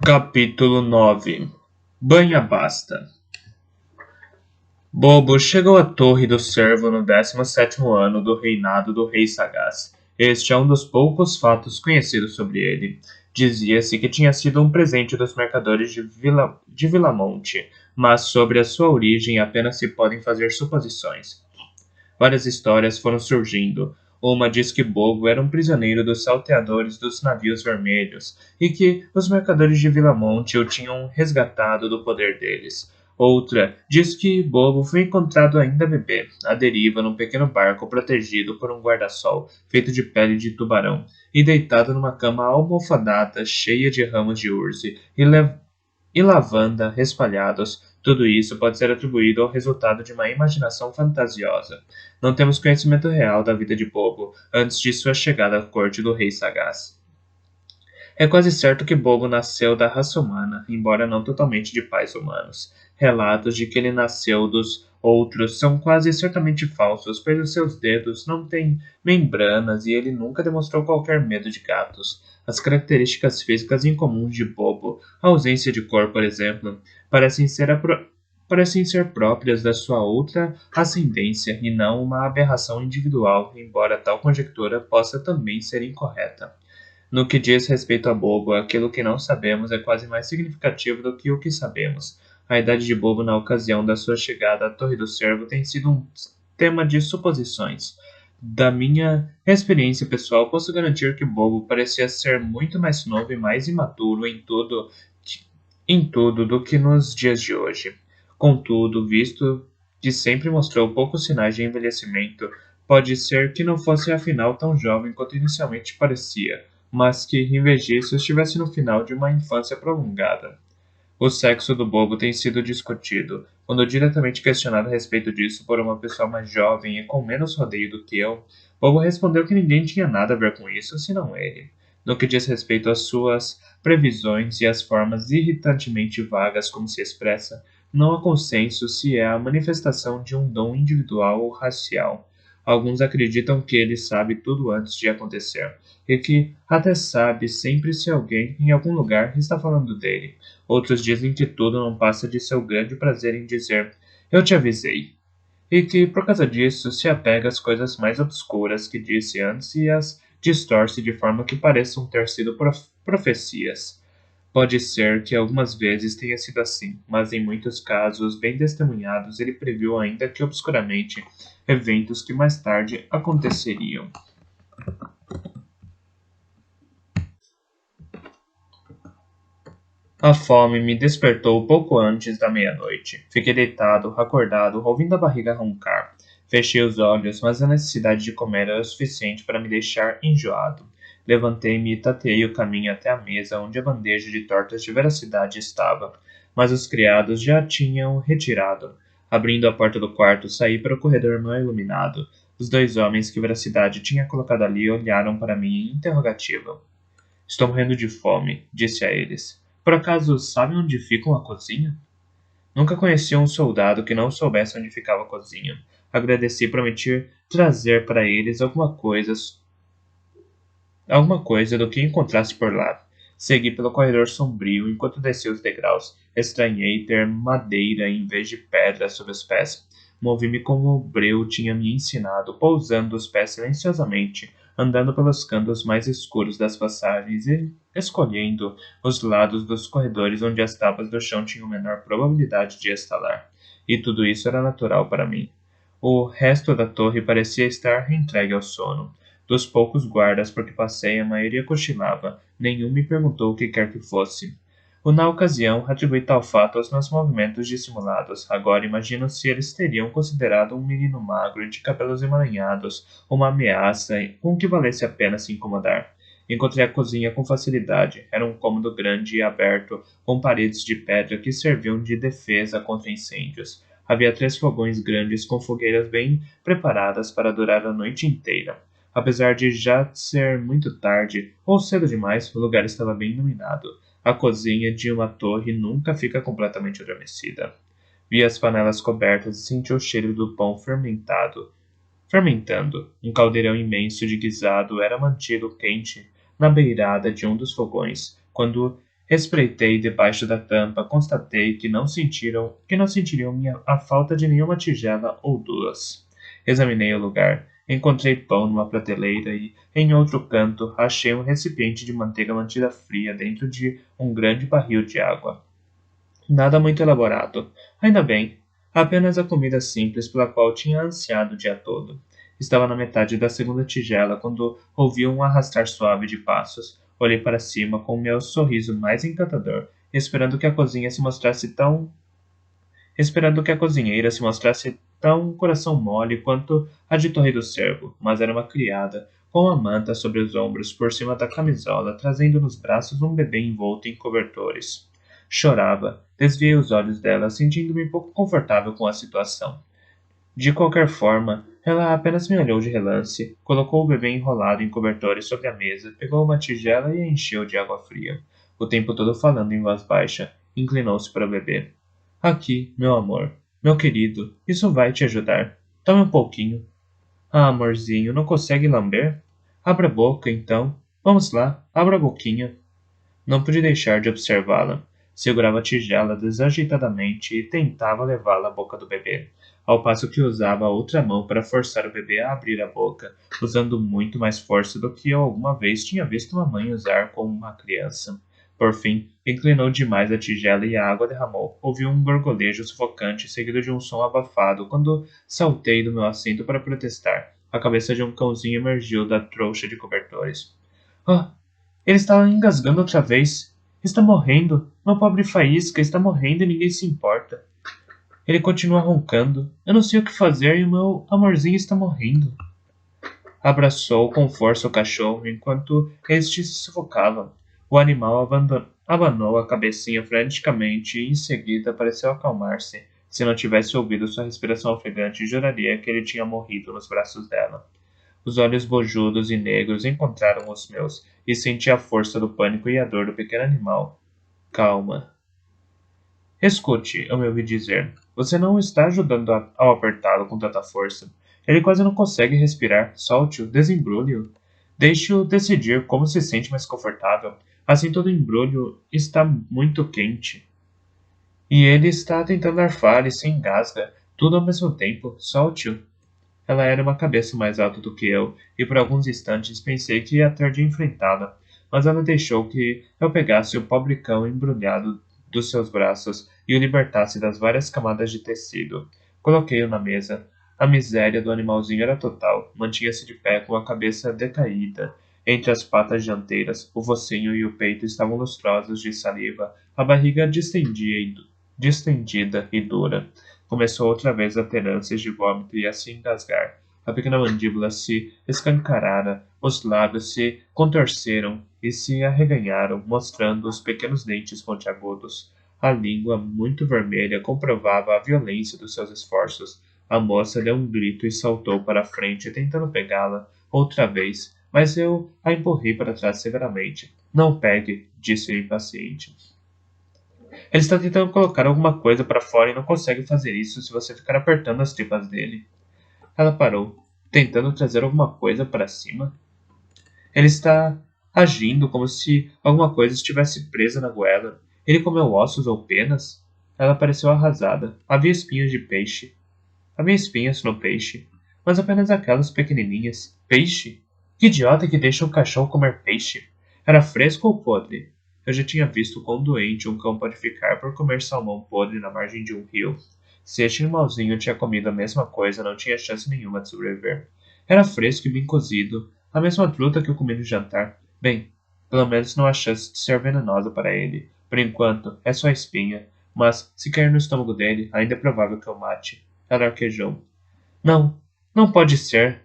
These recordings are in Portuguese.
Capítulo 9. Banha basta. Bobo chegou à Torre do Cervo no 17º ano do reinado do Rei Sagaz. Este é um dos poucos fatos conhecidos sobre ele. Dizia-se que tinha sido um presente dos mercadores de Vilamonte, mas sobre a sua origem apenas se podem fazer suposições. Várias histórias foram surgindo. Uma diz que Bobo era um prisioneiro dos salteadores dos navios vermelhos e que os mercadores de Vilamonte o tinham resgatado do poder deles. Outra diz que Bobo foi encontrado ainda bebê, à deriva num pequeno barco protegido por um guarda-sol feito de pele de tubarão e deitado numa cama almofadada cheia de ramos de urze e lavanda espalhados. Tudo isso pode ser atribuído ao resultado de uma imaginação fantasiosa. Não temos conhecimento real da vida de Bobo antes de sua chegada à corte do rei sagaz. É quase certo que Bobo nasceu da raça humana, embora não totalmente de pais humanos. Relatos de que ele nasceu dos outros são quase certamente falsos, pois os seus dedos não têm membranas e ele nunca demonstrou qualquer medo de gatos. As características físicas incomuns de Bobo, a ausência de cor, por exemplo, parecem ser próprias da sua outra ascendência e não uma aberração individual, embora tal conjectura possa também ser incorreta. No que diz respeito a Bobo, aquilo que não sabemos é quase mais significativo do que o que sabemos. A idade de Bobo na ocasião da sua chegada à Torre do Cervo tem sido um tema de suposições. Da minha experiência pessoal, posso garantir que Bobo parecia ser muito mais novo e mais imaturo em tudo do que nos dias de hoje. Contudo, visto que sempre mostrou poucos sinais de envelhecimento, pode ser que não fosse afinal tão jovem quanto inicialmente parecia, mas que, em vez disso, estivesse no final de uma infância prolongada. O sexo do Bobo tem sido discutido. Quando diretamente questionado a respeito disso por uma pessoa mais jovem e com menos rodeio do que eu, Bobo respondeu que ninguém tinha nada a ver com isso, senão ele. No que diz respeito às suas previsões e às formas irritantemente vagas como se expressa, não há consenso se é a manifestação de um dom individual ou racial. Alguns acreditam que ele sabe tudo antes de acontecer, e que até sabe sempre se alguém, em algum lugar, está falando dele. Outros dizem que tudo não passa de seu grande prazer em dizer "eu te avisei", e que, por causa disso, se apega às coisas mais obscuras que disse antes e as distorce de forma que pareçam ter sido profecias. Pode ser que algumas vezes tenha sido assim, mas em muitos casos bem testemunhados ele previu ainda que obscuramente eventos que mais tarde aconteceriam. A fome me despertou pouco antes da meia-noite. Fiquei deitado, acordado, ouvindo a barriga roncar. Fechei os olhos, mas a necessidade de comer era o suficiente para me deixar enjoado. Levantei-me e tateei o caminho até a mesa onde a bandeja de tortas de Veracidade estava, mas os criados já a tinham retirado. Abrindo a porta do quarto, saí para o corredor mal iluminado. Os dois homens que Veracidade tinha colocado ali olharam para mim interrogativo. Estou morrendo de fome, disse a eles. Por acaso sabem onde fica uma cozinha? Nunca conheci um soldado que não soubesse onde ficava a cozinha. Agradeci e prometi trazer para eles alguma coisa do que encontrasse por lá. Segui pelo corredor sombrio enquanto descia os degraus. Estranhei ter madeira em vez de pedra sob os pés. Movi-me como o breu tinha me ensinado, pousando os pés silenciosamente, andando pelos cantos mais escuros das passagens e escolhendo os lados dos corredores onde as tábuas do chão tinham menor probabilidade de estalar. E tudo isso era natural para mim. O resto da torre parecia estar entregue ao sono. Dos poucos guardas por que passei, a maioria cochilava. Nenhum me perguntou o que quer que fosse. Na ocasião, atribuí tal fato aos meus movimentos dissimulados. Agora imagino se eles teriam considerado um menino magro e de cabelos emaranhados uma ameaça com que valesse a pena se incomodar. Encontrei a cozinha com facilidade. Era um cômodo grande e aberto, com paredes de pedra que serviam de defesa contra incêndios. Havia 3 fogões grandes com fogueiras bem preparadas para durar a noite inteira. Apesar de já ser muito tarde, ou cedo demais, o lugar estava bem iluminado. A cozinha de uma torre nunca fica completamente adormecida. Vi as panelas cobertas e senti o cheiro do pão fermentando. Um caldeirão imenso de guisado era mantido quente na beirada de um dos fogões. Quando Espreitei debaixo da tampa, constatei que não sentiriam a falta de nenhuma tigela ou duas. Examinei o lugar. Encontrei pão numa prateleira e, em outro canto, achei um recipiente de manteiga mantida fria dentro de um grande barril de água. Nada muito elaborado. Ainda bem. Apenas a comida simples pela qual tinha ansiado o dia todo. Estava na metade da segunda tigela quando ouvi um arrastar suave de passos. Olhei para cima com o meu sorriso mais encantador, esperando que a cozinheira se mostrasse tão coração mole quanto a de Torre do Cervo, mas era uma criada, com uma manta sobre os ombros por cima da camisola, trazendo nos braços um bebê envolto em cobertores. Chorava. Desviei os olhos dela, sentindo-me pouco confortável com a situação. De qualquer forma, ela apenas me olhou de relance, colocou o bebê enrolado em cobertores sobre a mesa, pegou uma tigela e a encheu de água fria. O tempo todo falando em voz baixa, inclinou-se para o bebê. Aqui, meu amor, meu querido, isso vai te ajudar. Tome um pouquinho. Ah, amorzinho, não consegue lamber? Abra a boca, então. Vamos lá, abra a boquinha. Não pude deixar de observá-la. Segurava a tigela desajeitadamente e tentava levá-la à boca do bebê, ao passo que usava a outra mão para forçar o bebê a abrir a boca, usando muito mais força do que eu alguma vez tinha visto uma mãe usar com uma criança. Por fim, inclinou demais a tigela e a água derramou. Ouvi um gorgolejo sufocante, seguido de um som abafado, quando saltei do meu assento para protestar. A cabeça de um cãozinho emergiu da trouxa de cobertores. Ah! Ele está engasgando outra vez. Está morrendo. Meu pobre Faísca está morrendo e ninguém se importa. Ele continua roncando. Eu não sei o que fazer e o meu amorzinho está morrendo. Abraçou com força o cachorro enquanto este se sufocava. O animal abanou a cabecinha freneticamente e em seguida pareceu acalmar-se. Se não tivesse ouvido sua respiração ofegante, juraria que ele tinha morrido nos braços dela. Os olhos bojudos e negros encontraram os meus, e senti a força do pânico e a dor do pequeno animal. Calma. Escute, eu me ouvi dizer. Você não está ajudando ao apertá-lo com tanta força. Ele quase não consegue respirar. Solte-o, desembrulhe-o. Deixe-o decidir como se sente mais confortável. Assim todo embrulho está muito quente. E ele está tentando arfar e se engasga, tudo ao mesmo tempo. Solte-o. Ela era uma cabeça mais alta do que eu, e por alguns instantes pensei que ia ter de enfrentá-la, mas ela deixou que eu pegasse o pobre cão embrulhado dos seus braços e o libertasse das várias camadas de tecido. Coloquei-o na mesa. A miséria do animalzinho era total. Mantinha-se de pé com a cabeça decaída. Entre as patas dianteiras, o focinho e o peito estavam lustrosos de saliva, a barriga distendida e dura. Começou outra vez a ter ânsias de vômito e a se engasgar. A pequena mandíbula se escancarara, os lábios se contorceram e se arreganharam, mostrando os pequenos dentes pontiagudos. A língua, muito vermelha, comprovava a violência dos seus esforços. A moça deu um grito e saltou para a frente, tentando pegá-la outra vez, mas eu a empurrei para trás severamente. Não pegue, disse-lhe impaciente. Ele está tentando colocar alguma coisa para fora e não consegue fazer isso se você ficar apertando as tripas dele. Ela parou, tentando trazer alguma coisa para cima. Ele está agindo como se alguma coisa estivesse presa na goela. Ele comeu ossos ou penas? Ela pareceu arrasada. Havia espinhos de peixe. Havia espinhas no peixe, mas apenas aquelas pequenininhas. Peixe? Que idiota que deixa um cachorro comer peixe? Era fresco ou podre? Eu já tinha visto quão doente um cão pode ficar por comer salmão podre na margem de um rio. Se este animalzinho tinha comido a mesma coisa, não tinha chance nenhuma de sobreviver. Era fresco e bem cozido, a mesma truta que eu comi no jantar. Bem, pelo menos não há chance de ser venenosa para ele. Por enquanto, é só espinha, mas se cair no estômago dele, ainda é provável que eu mate. Ela arquejou. Não, não pode ser.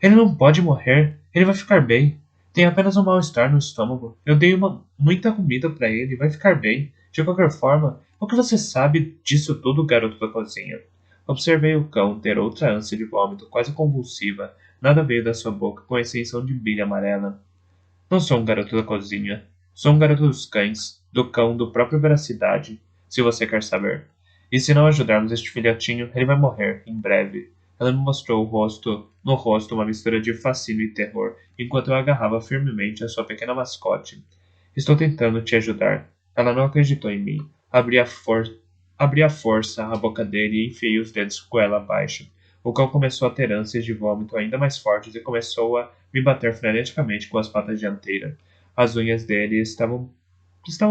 Ele não pode morrer. Ele vai ficar bem. Tem apenas um mal-estar no estômago. Eu dei muita comida para ele. Vai ficar bem. De qualquer forma, o que você sabe disso tudo, garoto da cozinha? Observei o cão ter outra ânsia de vômito, quase convulsiva. Nada veio da sua boca, com exceção de brilho amarela. Não sou um garoto da cozinha. Sou um garoto dos cães, do cão do próprio Veracidade, se você quer saber. E se não ajudarmos este filhotinho, ele vai morrer, em breve. Ela me mostrou no rosto uma mistura de fascínio e terror, enquanto eu agarrava firmemente a sua pequena mascote. Estou tentando te ajudar. Ela não acreditou em mim. Abri à força a boca dele e enfiei os dedos goela abaixo. O cão começou a ter ânsias de vômito ainda mais fortes e começou a me bater freneticamente com as patas dianteiras. As unhas dele estavam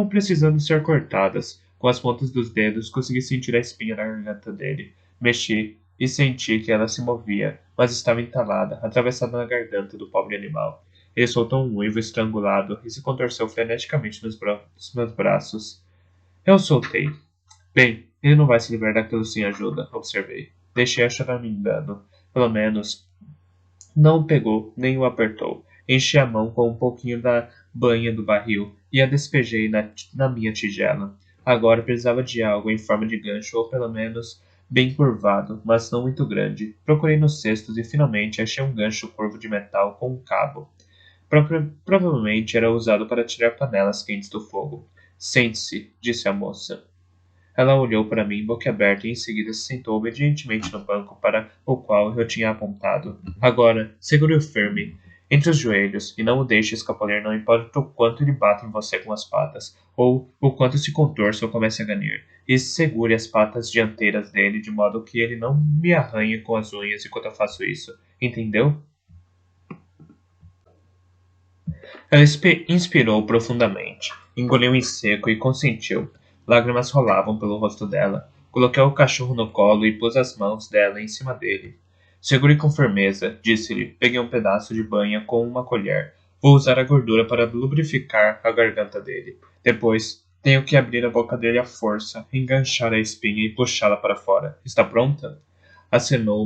precisando ser cortadas. Com as pontas dos dedos, consegui sentir a espinha na garganta dele. Mexi e senti que ela se movia, mas estava entalada, atravessada na garganta do pobre animal. Ele soltou um uivo estrangulado e se contorceu freneticamente nos meus braços. Eu soltei. Bem, ele não vai se livrar daquilo sem ajuda, observei. Deixei-a choramingando. Pelo menos não o pegou, nem o apertou. Enchi a mão com um pouquinho da banha do barril e a despejei na minha tigela. Agora precisava de algo em forma de gancho, ou pelo menos bem curvado, mas não muito grande. Procurei nos cestos e finalmente achei um gancho curvo de metal com um cabo. Provavelmente era usado para tirar panelas quentes do fogo. Sente-se, disse a moça. Ela olhou para mim boquiaberta e em seguida se sentou obedientemente no banco para o qual eu tinha apontado. Agora, segure-o firme entre os joelhos e não o deixe escapulir, não importa o quanto ele bata em você com as patas, ou o quanto se contorça ou comece a ganir. E segure as patas dianteiras dele de modo que ele não me arranhe com as unhas enquanto eu faço isso. Entendeu? Ela inspirou profundamente, engoliu em seco e consentiu. Lágrimas rolavam pelo rosto dela. Coloquei o cachorro no colo e pus as mãos dela em cima dele. Segure com firmeza, disse-lhe. Peguei um pedaço de banha com uma colher. Vou usar a gordura para lubrificar a garganta dele. Depois, tenho que abrir a boca dele à força, enganchar a espinha e puxá-la para fora. Está pronta? Acenou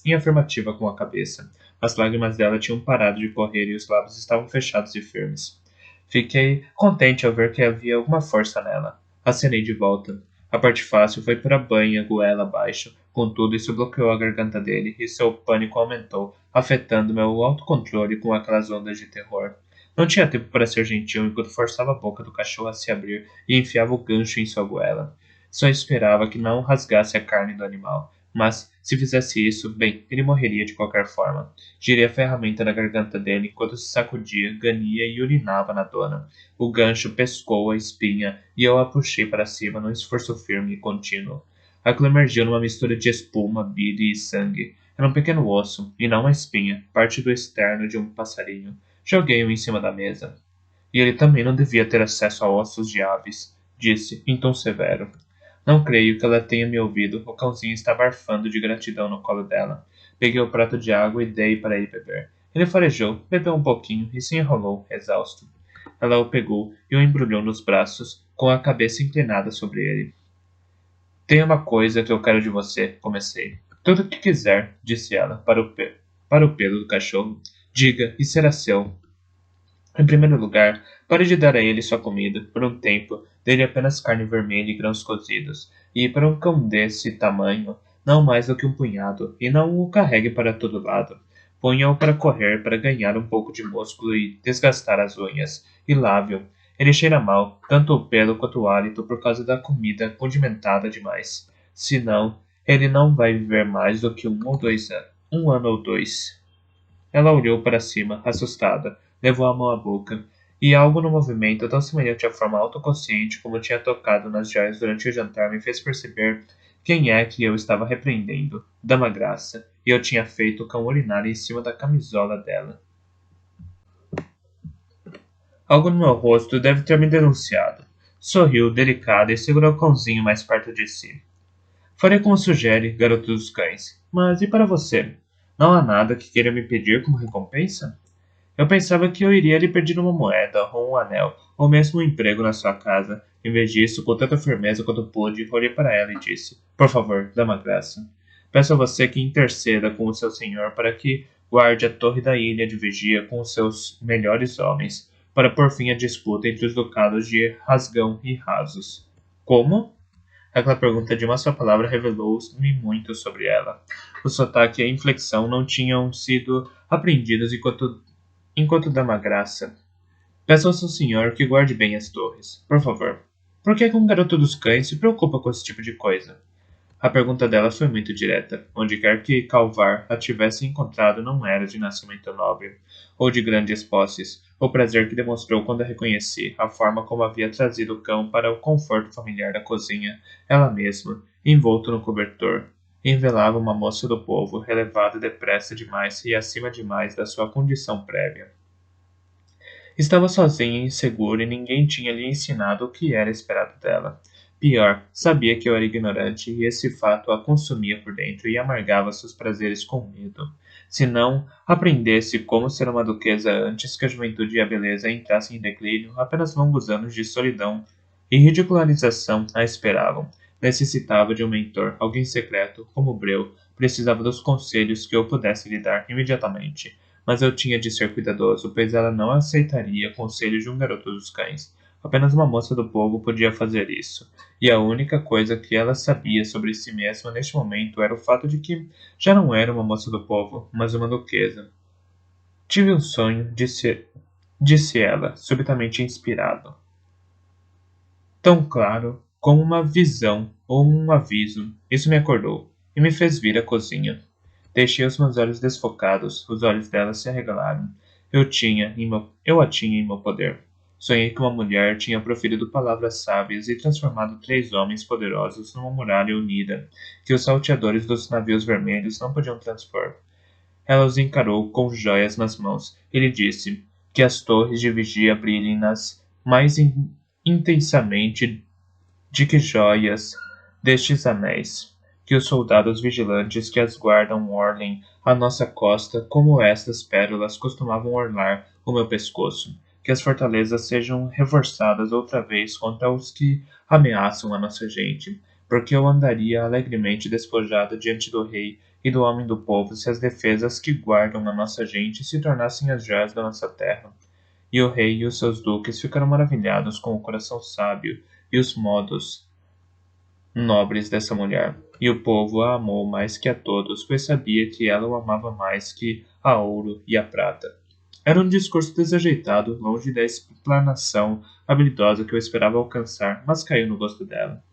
em afirmativa com a cabeça. As lágrimas dela tinham parado de correr e os lábios estavam fechados e firmes. Fiquei contente ao ver que havia alguma força nela. Acenei de volta. A parte fácil foi por a banha goela abaixo. Contudo, isso bloqueou a garganta dele e seu pânico aumentou, afetando meu autocontrole com aquelas ondas de terror. Não tinha tempo para ser gentil enquanto forçava a boca do cachorro a se abrir e enfiava o gancho em sua goela. Só esperava que não rasgasse a carne do animal. Mas, se fizesse isso, bem, ele morreria de qualquer forma. Girei a ferramenta na garganta dele enquanto se sacudia, gania e urinava na dona. O gancho pescou a espinha e eu a puxei para cima num esforço firme e contínuo. Aquilo emergiu numa mistura de espuma, bile e sangue. Era um pequeno osso, e não uma espinha, parte do externo de um passarinho. Joguei-o em cima da mesa. E ele também não devia ter acesso a ossos de aves, disse, em tom severo. Não creio que ela tenha me ouvido. O cãozinho estava arfando de gratidão no colo dela. Peguei o prato de água e dei para ele beber. Ele farejou, bebeu um pouquinho e se enrolou, exausto. Ela o pegou e o embrulhou nos braços, com a cabeça inclinada sobre ele. Tem uma coisa que eu quero de você, comecei. Tudo o que quiser, disse ela, para o pelo do cachorro. Diga, e será seu. Em primeiro lugar, pare de dar a ele sua comida. Por um tempo, dê-lhe apenas carne vermelha e grãos cozidos. E para um cão desse tamanho, não mais do que um punhado, e não o carregue para todo lado. Ponha-o para correr para ganhar um pouco de músculo e desgastar as unhas. E lave-o. Ele cheira mal, tanto o pelo quanto o hálito, por causa da comida condimentada demais. Senão, ele não vai viver mais do que 1 ano ou 2. Ela olhou para cima, assustada, levou a mão à boca, e algo no movimento tão semelhante à forma autoconsciente como tinha tocado nas joias durante o jantar me fez perceber quem é que eu estava repreendendo. Dama Graça, e eu tinha feito o cão urinar em cima da camisola dela. Algo no meu rosto deve ter me denunciado. Sorriu, delicada, e segurou o cãozinho mais perto de si. Farei como sugere, garoto dos cães. Mas e para você? Não há nada que queira me pedir como recompensa? Eu pensava que eu iria lhe pedir uma moeda, ou um anel, ou mesmo um emprego na sua casa. Em vez disso, com tanta firmeza quanto pude, olhei para ela e disse: Por favor, dama Graça. Peço a você que interceda com o seu senhor para que guarde a torre da ilha de vigia com os seus melhores homens, para pôr fim à disputa entre os ducados de Rasgão e Rasos. Como? Aquela pergunta de uma só palavra revelou-me muito sobre ela. O sotaque e a inflexão não tinham sido aprendidos enquanto dama Graça. Peço ao seu senhor que guarde bem as torres. Por favor. Por que um garoto dos cães se preocupa com esse tipo de coisa? A pergunta dela foi muito direta. Onde quer que Calvar a tivesse encontrado não era de nascimento nobre, ou de grandes posses, o prazer que demonstrou quando a reconheci, a forma como havia trazido o cão para o conforto familiar da cozinha, ela mesma, envolto no cobertor, envelava uma moça do povo, relevada depressa demais e acima demais da sua condição prévia. Estava sozinha e insegura e ninguém tinha lhe ensinado o que era esperado dela. Pior, sabia que eu era ignorante e esse fato a consumia por dentro e amargava seus prazeres com medo. Se não aprendesse como ser uma duquesa antes que a juventude e a beleza entrassem em declínio, apenas longos anos de solidão e ridicularização a esperavam. Necessitava de um mentor, alguém secreto, como Breu, precisava dos conselhos que eu pudesse lhe dar imediatamente. Mas eu tinha de ser cuidadoso, pois ela não aceitaria conselhos de um garoto dos cães. Apenas uma moça do povo podia fazer isso. E a única coisa que ela sabia sobre si mesma neste momento era o fato de que já não era uma moça do povo, mas uma duquesa. Tive um sonho, disse ela, subitamente inspirado. Tão claro como uma visão ou um aviso. Isso me acordou e me fez vir à cozinha. Deixei os meus olhos desfocados, os olhos dela se arregalaram. Eu a tinha em meu poder. Sonhei que uma mulher tinha proferido palavras sábias e transformado 3 homens poderosos numa muralha unida, que os salteadores dos navios vermelhos não podiam transpor. Ela os encarou com joias nas mãos e lhe disse que as torres de vigia brilhem nas mais intensamente de que joias destes anéis, que os soldados vigilantes que as guardam orlem a nossa costa como estas pérolas costumavam orlar o meu pescoço, que as fortalezas sejam reforçadas outra vez contra os que ameaçam a nossa gente, porque eu andaria alegremente despojado diante do rei e do homem do povo se as defesas que guardam a nossa gente se tornassem as joias da nossa terra. E o rei e os seus duques ficaram maravilhados com o coração sábio e os modos nobres dessa mulher. E o povo a amou mais que a todos, pois sabia que ela o amava mais que a ouro e a prata. Era um discurso desajeitado, longe da explanação habilidosa que eu esperava alcançar, mas caiu no gosto dela.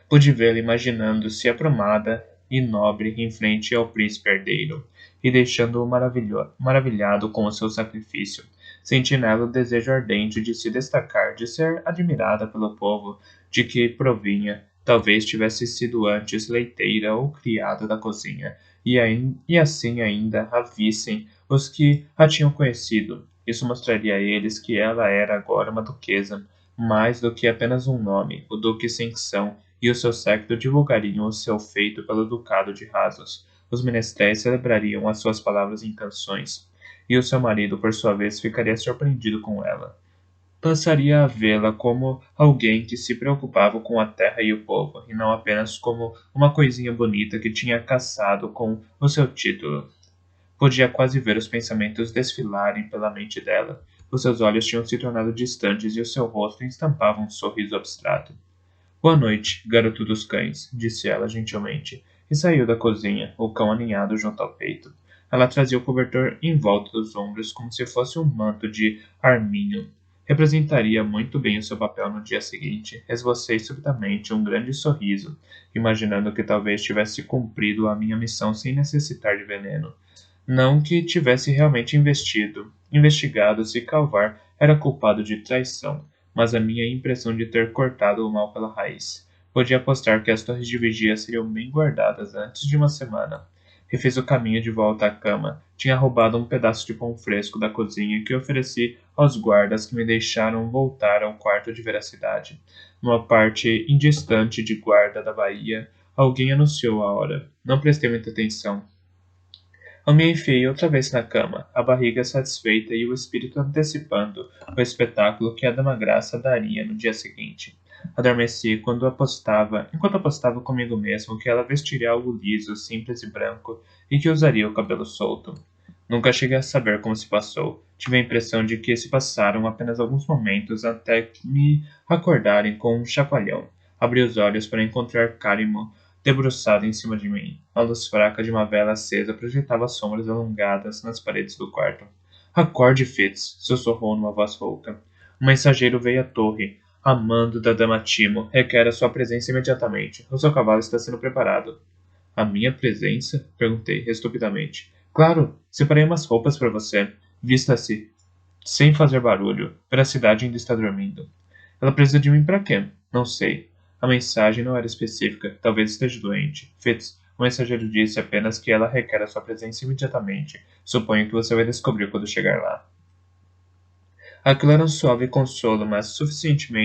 Pude vê-la imaginando-se aprumada e nobre em frente ao príncipe herdeiro, e deixando-o maravilhado com o seu sacrifício. Senti nela o desejo ardente de se destacar, de ser admirada pelo povo de que provinha. Talvez tivesse sido antes leiteira ou criada da cozinha, e assim ainda a vissem os que a tinham conhecido. Isso mostraria a eles que ela era agora uma duquesa, mais do que apenas um nome, o Duque Sanção, e o seu séquito divulgariam o seu feito pelo ducado de Rasos. Os menestréis celebrariam as suas palavras em canções, e o seu marido, por sua vez, ficaria surpreendido com ela. Passaria a vê-la como alguém que se preocupava com a terra e o povo, e não apenas como uma coisinha bonita que tinha caçado com o seu título. Podia quase ver os pensamentos desfilarem pela mente dela. Os seus olhos tinham se tornado distantes e o seu rosto estampava um sorriso abstrato. Boa noite, garoto dos cães, disse ela gentilmente, e saiu da cozinha, o cão aninhado junto ao peito. Ela trazia o cobertor em volta dos ombros como se fosse um manto de arminho. Representaria muito bem o seu papel no dia seguinte. Esbocei subitamente um grande sorriso, imaginando que talvez tivesse cumprido a minha missão sem necessitar de veneno. Não que tivesse realmente investigado se Calvar era culpado de traição, mas a minha impressão de ter cortado o mal pela raiz. Podia apostar que as torres de vigia seriam bem guardadas antes de uma semana. Refiz o caminho de volta à cama. Tinha roubado um pedaço de pão fresco da cozinha que ofereci aos guardas que me deixaram voltar ao quarto de veracidade. Numa parte indistante de guarda da baía, alguém anunciou a hora. Não prestei muita atenção. Eu me enfiei outra vez na cama, a barriga satisfeita e o espírito antecipando o espetáculo que a Dama Graça daria no dia seguinte. Adormeci enquanto apostava comigo mesmo que ela vestiria algo liso, simples e branco e que usaria o cabelo solto. Nunca cheguei a saber como se passou. Tive a impressão de que se passaram apenas alguns momentos até que me acordarem com um chacoalhão. Abri os olhos para encontrar Cárimo debruçado em cima de mim. A luz fraca de uma vela acesa projetava sombras alongadas nas paredes do quarto. Acorde, Fitz, sussurrou numa voz rouca. Um mensageiro veio à torre. Amando da Dama Timo, requer a sua presença imediatamente. O seu cavalo está sendo preparado. A minha presença? Perguntei, estupidamente. Claro, separei umas roupas para você. Vista-se. sem fazer barulho. Veracidade ainda está dormindo. Ela precisa de mim para quê? Não sei. A mensagem não era específica. Talvez esteja doente. Fitz, o mensageiro disse apenas que ela requer a sua presença imediatamente. Suponho que você vai descobrir quando chegar lá. Aquilo era um suave consolo, mas suficiente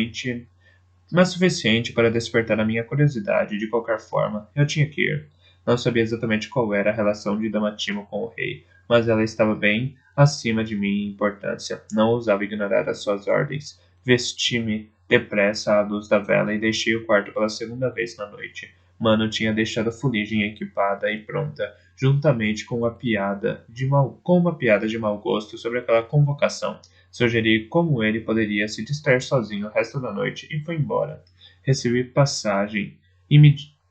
para despertar a minha curiosidade. De qualquer forma, eu tinha que ir. Não sabia exatamente qual era a relação de Damatimo com o rei, mas ela estava bem acima de mim em importância. Não ousava ignorar as suas ordens. Vesti-me depressa à luz da vela e deixei o quarto pela segunda vez na noite. Mano tinha deixado a fuligem equipada e pronta, juntamente com uma piada de mau gosto sobre aquela convocação. Sugeri como ele poderia se distrair sozinho o resto da noite e foi embora. Recebi passagem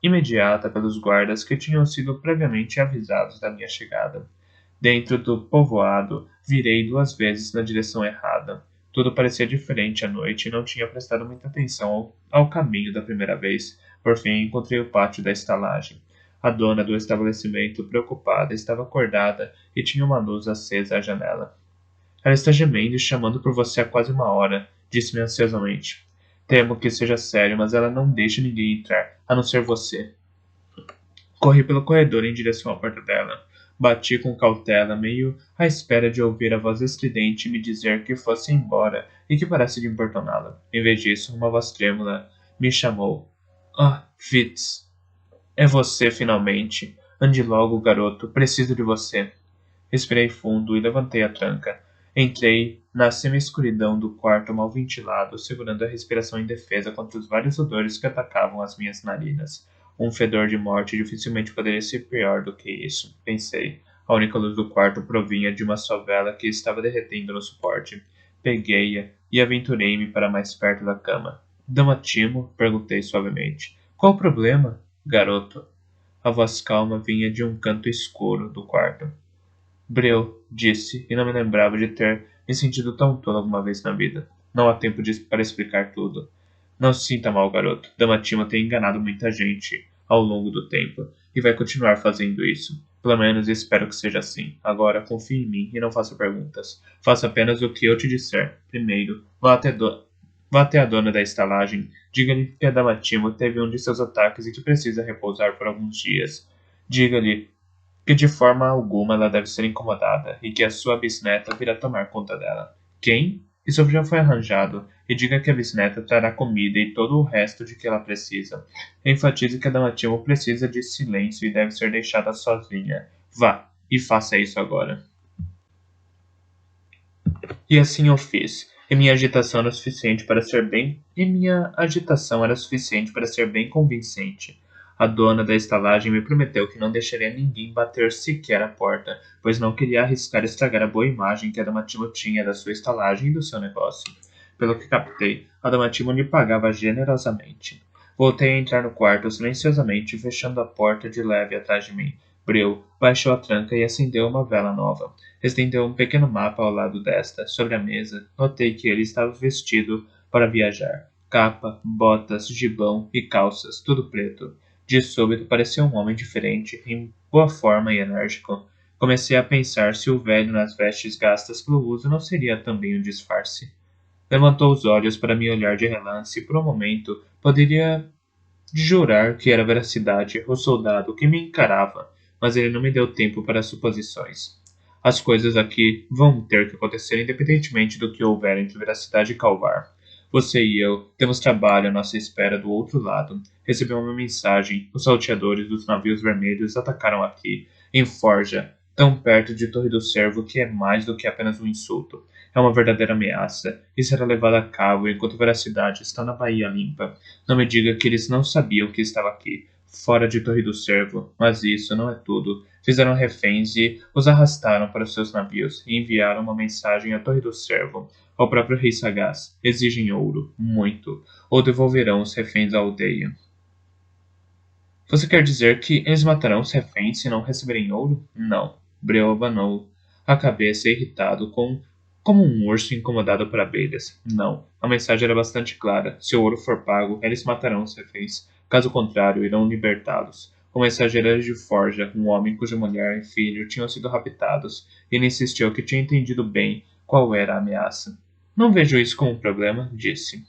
imediata pelos guardas que tinham sido previamente avisados da minha chegada. Dentro do povoado, virei 2 vezes na direção errada. Tudo parecia diferente à noite e não tinha prestado muita atenção ao caminho da primeira vez. Por fim, encontrei o pátio da estalagem. A dona do estabelecimento, preocupada, estava acordada e tinha uma luz acesa à janela. Ela está gemendo e chamando por você há quase 1 hora, disse-me ansiosamente. Temo que seja sério, mas ela não deixa ninguém entrar, a não ser você. Corri pelo corredor em direção à porta dela. Bati com cautela, meio à espera de ouvir a voz estridente me dizer que fosse embora e que parasse de importuná-la. Em vez disso, uma voz trêmula me chamou. Ah, Fitz, é você finalmente. Ande logo, garoto, preciso de você. Respirei fundo e levantei a tranca. Entrei na semi-escuridão do quarto mal ventilado, segurando a respiração indefesa contra os vários odores que atacavam as minhas narinas. Um fedor de morte dificilmente poderia ser pior do que isso, pensei. A única luz do quarto provinha de uma só vela que estava derretendo no suporte. Peguei-a e aventurei-me para mais perto da cama. Dama Timo? Perguntei suavemente. Qual o problema, garoto? A voz calma vinha de um canto escuro do quarto. Breu, disse, e não me lembrava de ter me sentido tão tolo alguma vez na vida. Não há tempo para explicar tudo. Não se sinta mal, garoto. Dama Tima tem enganado muita gente ao longo do tempo, e vai continuar fazendo isso. Pelo menos espero que seja assim. Agora, confie em mim e não faça perguntas. Faça apenas o que eu te disser. Primeiro, vá até a dona da estalagem. Diga-lhe que a Dama Tima teve um de seus ataques e que precisa repousar por alguns dias. Diga-lhe que de forma alguma ela deve ser incomodada e que a sua bisneta virá tomar conta dela. Quem? Isso já foi arranjado, e diga que a bisneta trará comida e todo o resto de que ela precisa. Enfatize que a dama Timo precisa de silêncio e deve ser deixada sozinha. Vá, e faça isso agora. E assim eu fiz. E minha agitação era suficiente para ser bem convincente. A dona da estalagem me prometeu que não deixaria ninguém bater sequer a porta, pois não queria arriscar estragar a boa imagem que a dama Timo tinha da sua estalagem e do seu negócio. Pelo que captei, a dama Timo me pagava generosamente. Voltei a entrar no quarto silenciosamente, fechando a porta de leve atrás de mim. Breu baixou a tranca e acendeu uma vela nova. Estendeu um pequeno mapa ao lado desta. Sobre a mesa, notei que ele estava vestido para viajar. Capa, botas, gibão e calças, tudo preto. De súbito parecia um homem diferente, em boa forma e enérgico. Comecei a pensar se o velho nas vestes gastas pelo uso não seria também um disfarce. Levantou os olhos para me olhar de relance e por um momento poderia jurar que era veracidade o soldado que me encarava, mas ele não me deu tempo para suposições. As coisas aqui vão ter que acontecer independentemente do que houver entre Veracidade e Calvar. Você e eu temos trabalho à nossa espera do outro lado. Recebi uma mensagem. Os salteadores dos navios vermelhos atacaram aqui, em Forja, tão perto de Torre do Cervo que é mais do que apenas um insulto. É uma verdadeira ameaça e será levada a cabo enquanto Veracidade está na Baía Limpa. Não me diga que eles não sabiam que estava aqui, fora de Torre do Cervo, mas isso não é tudo. Fizeram reféns e os arrastaram para seus navios e enviaram uma mensagem à Torre do Cervo, ao próprio rei Sagaz. Exigem ouro, muito, ou devolverão os reféns à aldeia. Você quer dizer que eles matarão os reféns se não receberem ouro? Não. Breu abanou a cabeça irritado como um urso incomodado por abelhas. Não. A mensagem era bastante clara. Se o ouro for pago, eles matarão os reféns. Caso contrário, irão libertá-los. O mensageiro era de Forja, um homem cuja mulher e filho tinham sido raptados. Ele insistiu que tinha entendido bem qual era a ameaça. Não vejo isso como um problema, disse.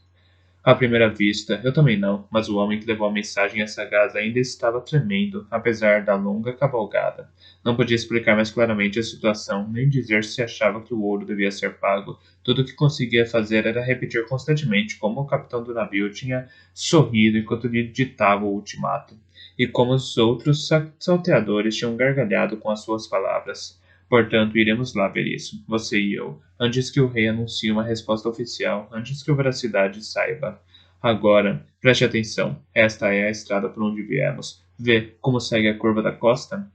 À primeira vista, eu também não, mas o homem que levou a mensagem sagaz ainda estava tremendo, apesar da longa cavalgada. Não podia explicar mais claramente a situação, nem dizer se achava que o ouro devia ser pago. Tudo o que conseguia fazer era repetir constantemente como o capitão do navio tinha sorrido enquanto lhe ditava o ultimato, e como os outros salteadores tinham gargalhado com as suas palavras. Portanto, iremos lá ver isso, você e eu, antes que o rei anuncie uma resposta oficial, antes que a veracidade saiba. Agora, preste atenção. Esta é a estrada por onde viemos. Vê como segue a curva da costa?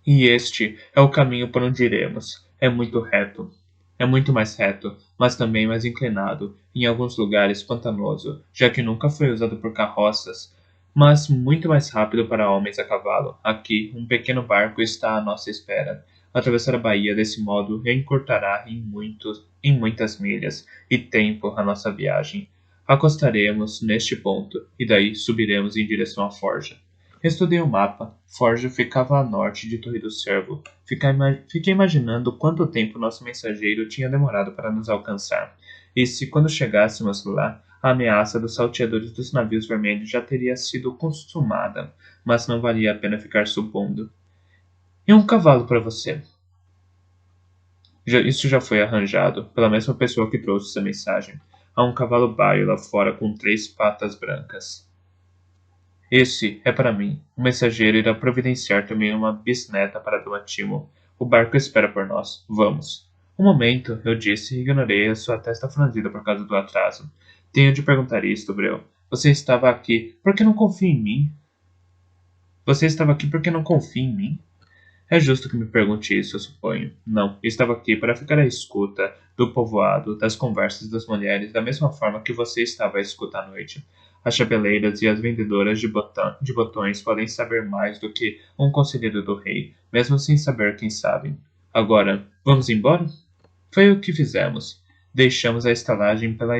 E este é o caminho por onde iremos. É muito reto. É muito mais reto, mas também mais inclinado, em alguns lugares pantanoso, já que nunca foi usado por carroças, mas muito mais rápido para homens a cavalo. Aqui, um pequeno barco está à nossa espera. Atravessar a baía desse modo encurtará em muitas milhas e tempo a nossa viagem. Acostaremos neste ponto e daí subiremos em direção à forja. Estudei o mapa. Forja ficava a norte de Torre do Cervo. Fiquei imaginando quanto tempo nosso mensageiro tinha demorado para nos alcançar. E se quando chegássemos lá, a ameaça dos salteadores dos navios vermelhos já teria sido consumada, mas não valia a pena ficar supondo. E um cavalo para você. Isso já foi arranjado, pela mesma pessoa que trouxe essa mensagem. Há um cavalo baio lá fora com 3 patas brancas. Esse é para mim. O mensageiro irá providenciar também uma bisneta para Dona Timo. O barco espera por nós. Vamos. Um momento, eu disse e ignorei a sua testa franzida por causa do atraso. Tenho de perguntar isto, Breu. Você estava aqui porque não confia em mim? Você estava aqui porque não confia em mim? É justo que me pergunte isso, eu suponho. Não, estava aqui para ficar à escuta do povoado, das conversas das mulheres, da mesma forma que você estava à escuta à noite. As chapeleiras e as vendedoras de botões podem saber mais do que um conselheiro do rei, mesmo sem saber quem sabem. Agora, vamos embora? Foi o que fizemos. Deixamos a estalagem pela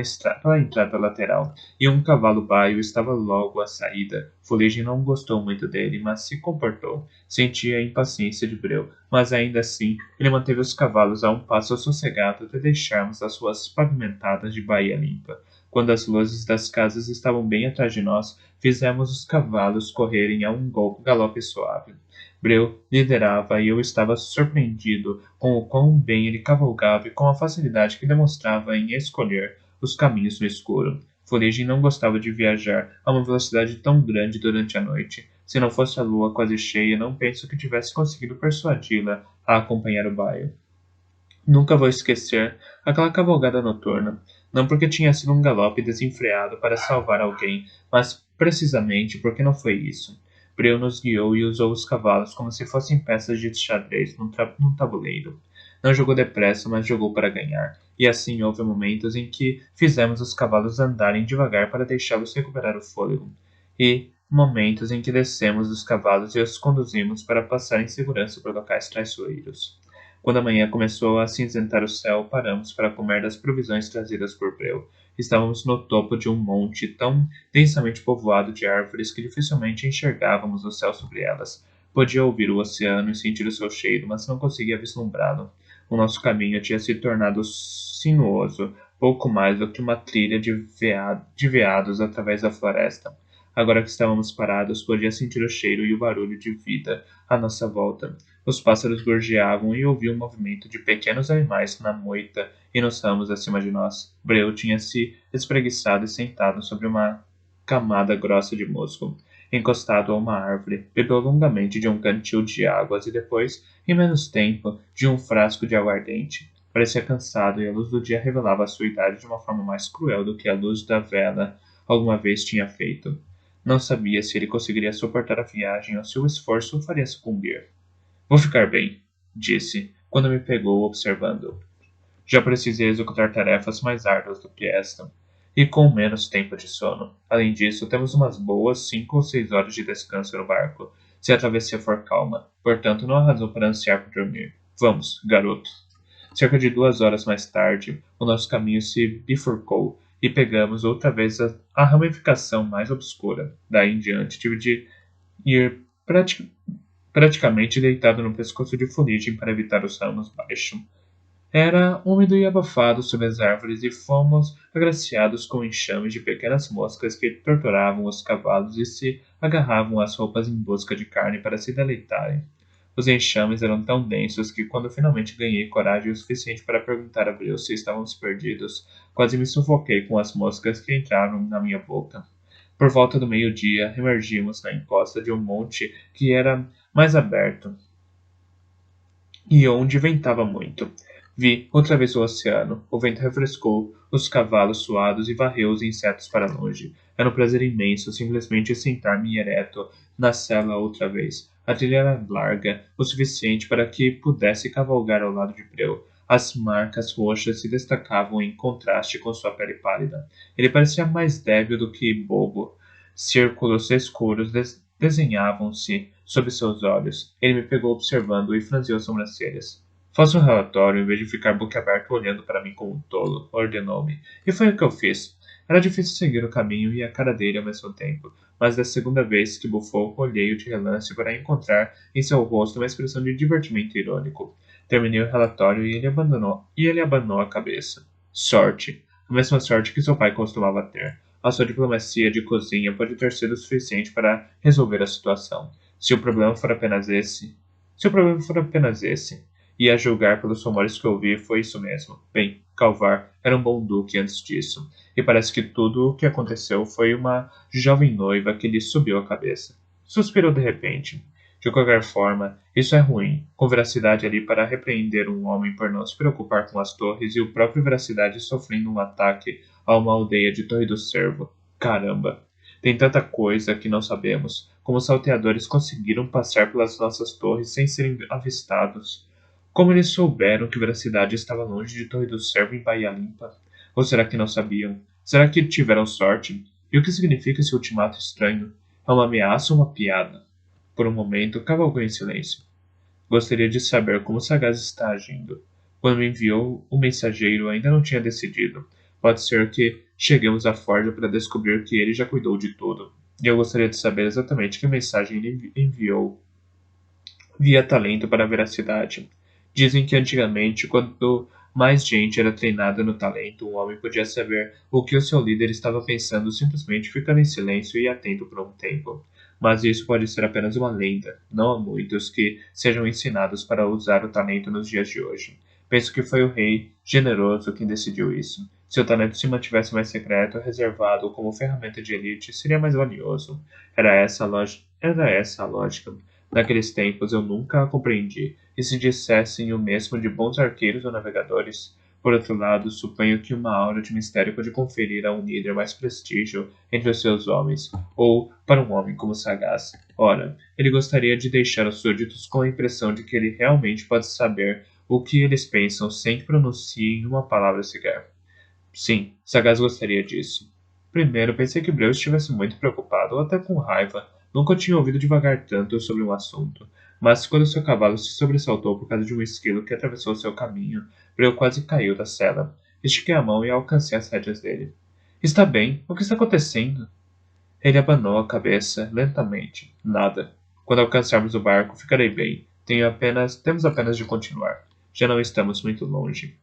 entrada lateral, e um cavalo baio estava logo à saída. Fuligem não gostou muito dele, mas se comportou. Sentia a impaciência de Breu, mas ainda assim ele manteve os cavalos a um passo sossegado até deixarmos as ruas pavimentadas de Baía Limpa. Quando as luzes das casas estavam bem atrás de nós, fizemos os cavalos correrem a um galope suave. Breu liderava e eu estava surpreendido com o quão bem ele cavalgava e com a facilidade que demonstrava em escolher os caminhos no escuro. Fuligem não gostava de viajar a uma velocidade tão grande durante a noite. Se não fosse a lua quase cheia, não penso que tivesse conseguido persuadi-la a acompanhar o baile. Nunca vou esquecer aquela cavalgada noturna. Não porque tinha sido um galope desenfreado para salvar alguém, mas precisamente porque não foi isso. Breu nos guiou e usou os cavalos como se fossem peças de xadrez num tabuleiro. Não jogou depressa, mas jogou para ganhar. E assim houve momentos em que fizemos os cavalos andarem devagar para deixá-los recuperar o fôlego. E momentos em que descemos dos cavalos e os conduzimos para passar em segurança por locais traiçoeiros. Quando a manhã começou a acinzentar o céu, paramos para comer das provisões trazidas por Breu. Estávamos no topo de um monte tão densamente povoado de árvores que dificilmente enxergávamos o céu sobre elas. Podia ouvir o oceano e sentir o seu cheiro, mas não conseguia vislumbrá-lo. O nosso caminho tinha se tornado sinuoso, pouco mais do que uma trilha de veados através da floresta. Agora que estávamos parados, podia sentir o cheiro e o barulho de vida à nossa volta. Os pássaros gorjeavam e ouvi o movimento de pequenos animais na moita e nos ramos acima de nós. Breu tinha se espreguiçado e sentado sobre uma camada grossa de musgo, encostado a uma árvore. Bebeu longamente de um cantil de águas e depois, em menos tempo, de um frasco de aguardente. Parecia cansado e a luz do dia revelava a sua idade de uma forma mais cruel do que a luz da vela alguma vez tinha feito. Não sabia se ele conseguiria suportar a viagem ou se o esforço o faria sucumbir. Vou ficar bem, disse, quando me pegou observando. Já precisei executar tarefas mais árduas do que esta, e com menos tempo de sono. Além disso, temos umas boas 5 ou 6 horas de descanso no barco, se a travessia for calma, portanto não há razão para ansiar por dormir. Vamos, garoto. Cerca de 2 horas mais tarde, o nosso caminho se bifurcou e pegamos outra vez a ramificação mais obscura. Daí em diante tive de ir praticamente deitado no pescoço de Fuligem para evitar os ramos baixos. Era úmido e abafado sob as árvores e fomos agraciados com enxames de pequenas moscas que torturavam os cavalos e se agarravam às roupas em busca de carne para se deleitarem. Os enxames eram tão densos que, quando finalmente ganhei coragem o suficiente para perguntar a Bril se estávamos perdidos, quase me sufoquei com as moscas que entraram na minha boca. Por volta do meio-dia, emergimos na encosta de um monte que era mais aberto e onde ventava muito. Vi outra vez o oceano. O vento refrescou os cavalos suados e varreu os insetos para longe. Era um prazer imenso simplesmente sentar-me ereto na sela outra vez. A trilha era larga, o suficiente para que pudesse cavalgar ao lado de Breu. As marcas roxas se destacavam em contraste com sua pele pálida. Ele parecia mais débil do que bobo. Círculos escuros desenhavam-se sob seus olhos. Ele me pegou observando e franziu as sobrancelhas. Faça um relatório em vez de ficar boquiaberto olhando para mim como um tolo, ordenou-me. E foi o que eu fiz. Era difícil seguir o caminho e a cara dele ao mesmo tempo, mas da segunda vez que bufou, olhei-o de relance para encontrar em seu rosto uma expressão de divertimento irônico. Terminei o relatório e ele abanou a cabeça. Sorte. A mesma sorte que seu pai costumava ter. A sua diplomacia de cozinha pode ter sido suficiente para resolver a situação. Se o problema for apenas esse. Se o problema for apenas esse. E a julgar pelos rumores que ouvi, foi isso mesmo. Bem, Calvar era um bom duque antes disso. E parece que tudo o que aconteceu foi uma jovem noiva que lhe subiu a cabeça. Suspirou de repente. De qualquer forma, isso é ruim. Com veracidade ali para repreender um homem por não se preocupar com as torres e o próprio veracidade sofrendo um ataque a uma aldeia de Torre do Cervo. Caramba! Tem tanta coisa que não sabemos. Como os salteadores conseguiram passar pelas nossas torres sem serem avistados? Como eles souberam que Veracidade estava longe de Torre do Cervo em Bahia Limpa? Ou será que não sabiam? Será que tiveram sorte? E o que significa esse ultimato estranho? É uma ameaça ou uma piada? Por um momento, cavalgou em silêncio. Gostaria de saber como Sagaz está agindo. Quando me enviou o mensageiro, ainda não tinha decidido. Pode ser que cheguemos à Forja para descobrir que ele já cuidou de tudo. E eu gostaria de saber exatamente que mensagem ele enviou via talento para a veracidade. Dizem que antigamente, quando mais gente era treinada no talento, um homem podia saber o que o seu líder estava pensando simplesmente ficando em silêncio e atento por um tempo. Mas isso pode ser apenas uma lenda. Não há muitos que sejam ensinados para usar o talento nos dias de hoje. Penso que foi o rei generoso quem decidiu isso. Se o talento se mantivesse mais secreto, reservado como ferramenta de elite, seria mais valioso. Era essa a lógica. Naqueles tempos eu nunca a compreendi, e se dissessem o mesmo de bons arqueiros ou navegadores. Por outro lado, suponho que uma aura de mistério pode conferir a um líder mais prestígio entre os seus homens, ou para um homem como Sagaz. Ora, ele gostaria de deixar os súditos com a impressão de que ele realmente pode saber o que eles pensam sem que pronunciem uma palavra sequer. Sim, Sagaz gostaria disso. Primeiro, pensei que Breu estivesse muito preocupado, ou até com raiva. Nunca tinha ouvido devagar tanto sobre um assunto. Mas quando seu cavalo se sobressaltou por causa de um esquilo que atravessou seu caminho, Breu quase caiu da sela. Estiquei a mão e alcancei as rédeas dele. Está bem? O que está acontecendo? Ele abanou a cabeça lentamente. Nada. Quando alcançarmos o barco, ficarei bem. Temos apenas de continuar. Já não estamos muito longe.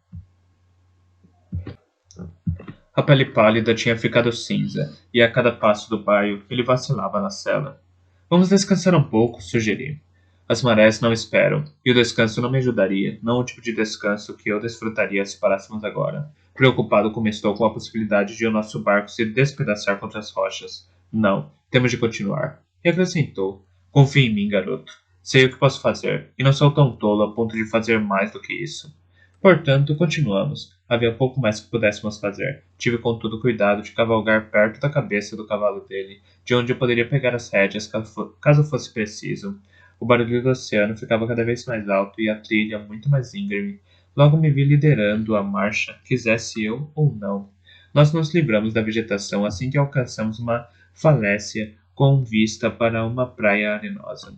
A pele pálida tinha ficado cinza, e a cada passo do paio ele vacilava na cela. Vamos descansar um pouco, sugeri. As marés não esperam, e o descanso não me ajudaria, não o tipo de descanso que eu desfrutaria se parássemos agora. Preocupado, começou com a possibilidade de o nosso barco se despedaçar contra as rochas. Não, temos de continuar. E acrescentou: confie em mim, garoto. Sei o que posso fazer, e não sou tão tolo a ponto de fazer mais do que isso. Portanto, continuamos. Havia pouco mais que pudéssemos fazer. Tive contudo cuidado de cavalgar perto da cabeça do cavalo dele, de onde eu poderia pegar as rédeas caso fosse preciso. O barulho do oceano ficava cada vez mais alto e a trilha muito mais íngreme. Logo me vi liderando a marcha, quisesse eu ou não. Nós nos livramos da vegetação assim que alcançamos uma falésia com vista para uma praia arenosa.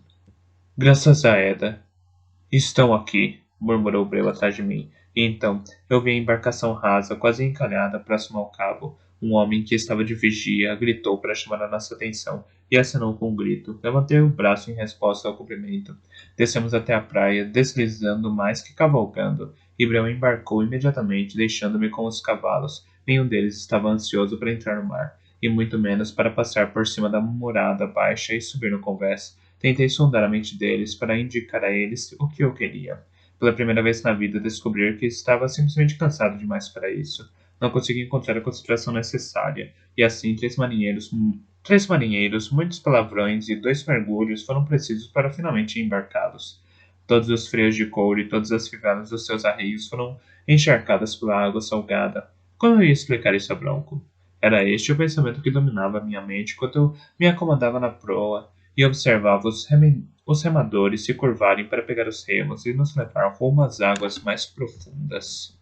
Graças a Eda. Estão aqui, murmurou Breu atrás de mim. E então, eu vi a embarcação rasa, quase encalhada, próximo ao cabo. Um homem que estava de vigia gritou para chamar a nossa atenção e acenou com um grito. Levantei o braço em resposta ao cumprimento. Descemos até a praia, deslizando mais que cavalgando, Ibrahim embarcou imediatamente, deixando-me com os cavalos. Nenhum deles estava ansioso para entrar no mar, e muito menos para passar por cima da murada baixa e subir no convés. Tentei sondar a mente deles para indicar a eles o que eu queria. Pela primeira vez na vida, descobri que estava simplesmente cansado demais para isso. Não consegui encontrar a concentração necessária, e assim três marinheiros, muitos palavrões e 2 mergulhos foram precisos para finalmente embarcá-los. Todos os freios de couro e todas as fivelas dos seus arreios foram encharcadas pela água salgada. Como eu ia explicar isso a Bronco? Era este o pensamento que dominava minha mente enquanto eu me acomodava na proa e observava os remadores se curvarem para pegar os remos e nos levar rumo às águas mais profundas.